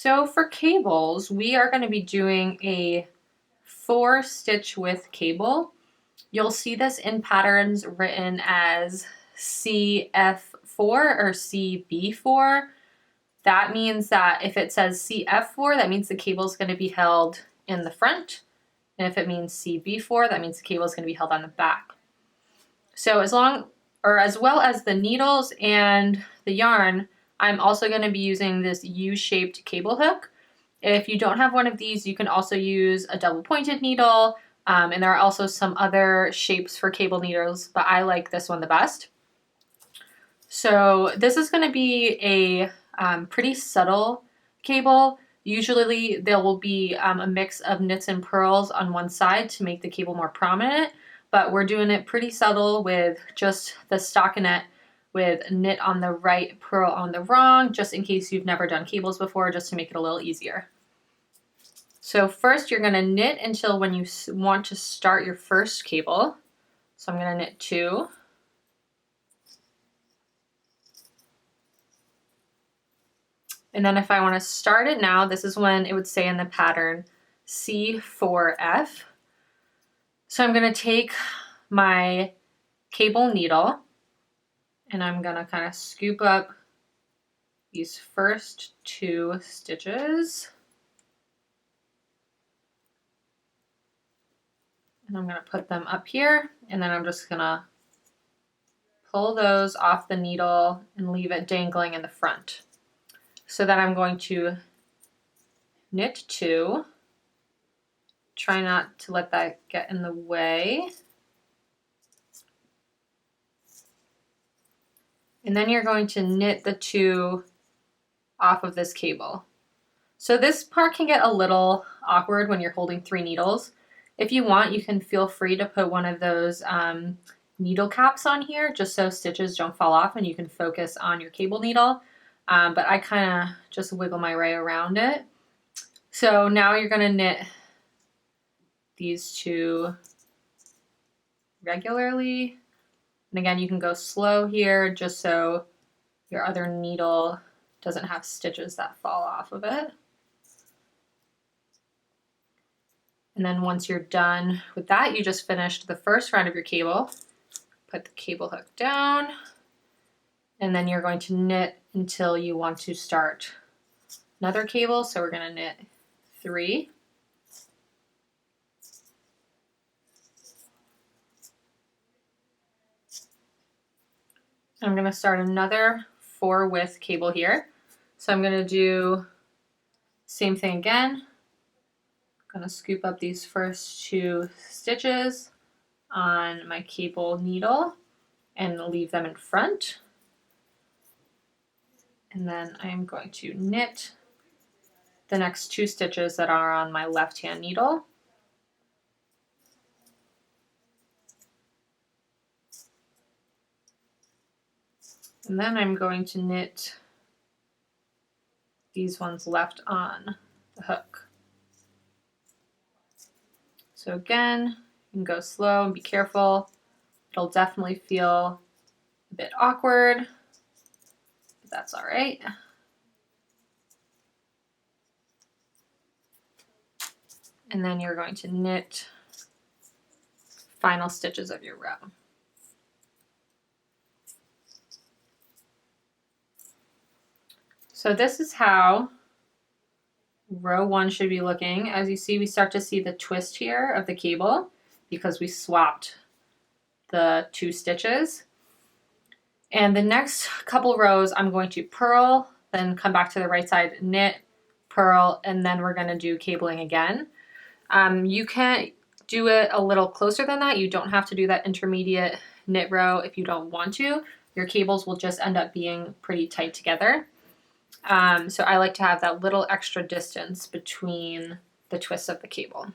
So for cables, we are going to be doing a 4-stitch width cable. You'll see this in patterns written as CF4 or CB4. That means that if it says CF4, that means the cable is going to be held in the front. And if it means CB4, that means the cable is going to be held on the back. So as well as the needles and the yarn, I'm also going to be using this U-shaped cable hook. If you don't have one of these, you can also use a double pointed needle, and there are also some other shapes for cable needles, but I like this one the best. So this is going to be a pretty subtle cable. Usually there will be a mix of knits and purls on one side to make the cable more prominent, but we're doing it pretty subtle with just the stockinette with knit on the right, purl on the wrong, just in case you've never done cables before, just to make it a little easier. So first you're going to knit until when you want to start your first cable. So I'm going to knit 2. And then if I want to start it now, this is when it would say in the pattern C4F. So I'm going to take my cable needle and I'm going to kind of scoop up these first 2 stitches. And I'm going to put them up here, and then I'm just going to pull those off the needle and leave it dangling in the front. So then I'm going to knit 2. Try not to let that get in the way. And then you're going to knit the 2 off of this cable. So this part can get a little awkward when you're holding 3 needles. If you want, you can feel free to put one of those needle caps on here just so stitches don't fall off and you can focus on your cable needle. But I kind of just wiggle my way around it. So now you're going to knit these 2 regularly. And again, you can go slow here just so your other needle doesn't have stitches that fall off of it. And then once you're done with that, you just finished the first round of your cable. Put the cable hook down, and then you're going to knit until you want to start another cable. So we're going to knit 3. I'm going to start another 4 width cable here. So I'm going to do same thing again. I'm going to scoop up these first 2 stitches on my cable needle and leave them in front. And then I'm going to knit the next 2 stitches that are on my left hand needle. And then I'm going to knit these ones left on the hook. So again, you can go slow and be careful. It'll definitely feel a bit awkward, but that's all right. And then you're going to knit final stitches of your row. So this is how row 1 should be looking. As you see, we start to see the twist here of the cable because we swapped the 2 stitches. And the next couple rows, I'm going to purl, then come back to the right side, knit, purl, and then we're going to do cabling again. You can do it a little closer than that. You don't have to do that intermediate knit row if you don't want to. Your cables will just end up being pretty tight together. So I like to have that little extra distance between the twists of the cable.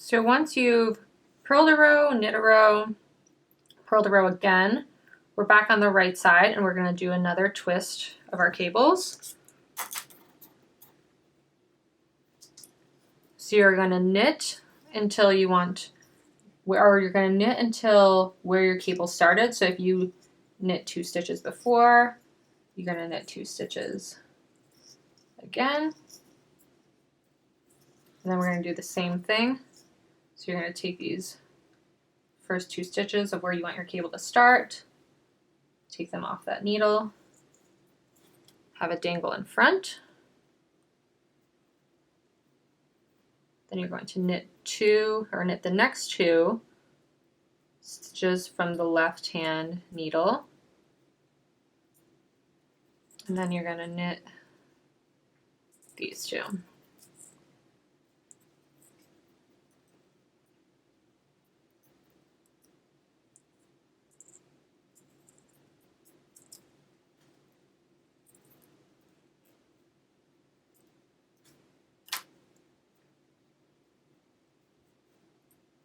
So once you've purled a row, knit a row, purled a row again, we're back on the right side and we're going to do another twist of our cables. So you're going to knit until you want, or you're going to knit until where your cable started. So if you knit 2 stitches before, you're going to knit 2 stitches again. And then we're going to do the same thing. So you're going to take these first 2 stitches of where you want your cable to start, take them off that needle, have it dangle in front. Then you're going to knit 2, or knit the next 2 stitches from the left hand needle. And then you're going to knit these 2.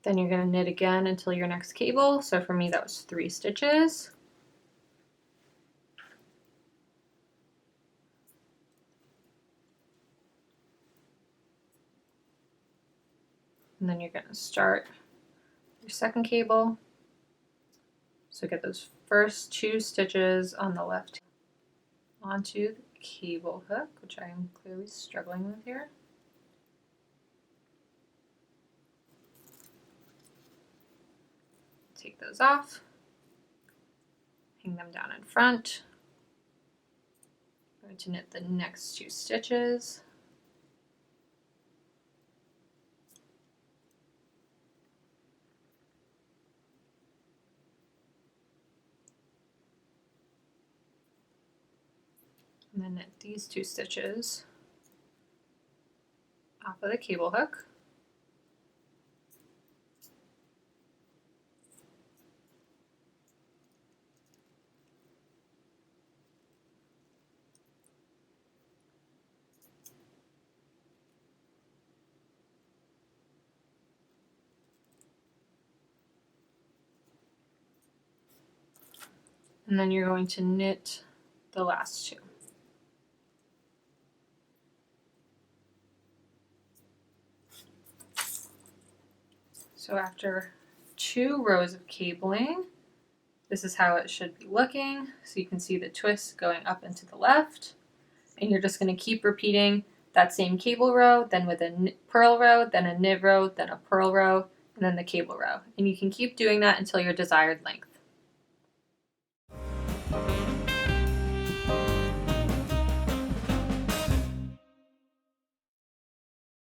Then you're going to knit again until your next cable. So for me that was 3 stitches. And then you're going to start your second cable. So get those first 2 stitches on the left onto the cable hook, which I am clearly struggling with here. Take those off, hang them down in front. I'm going to knit the next 2 stitches. And then knit these 2 stitches off of the cable hook. And then you're going to knit the last 2. So after 2 rows of cabling, this is how it should be looking. So you can see the twist going up and to the left. And you're just going to keep repeating that same cable row, then with a purl row, then a knit row, then a purl row, and then the cable row. And you can keep doing that until your desired length.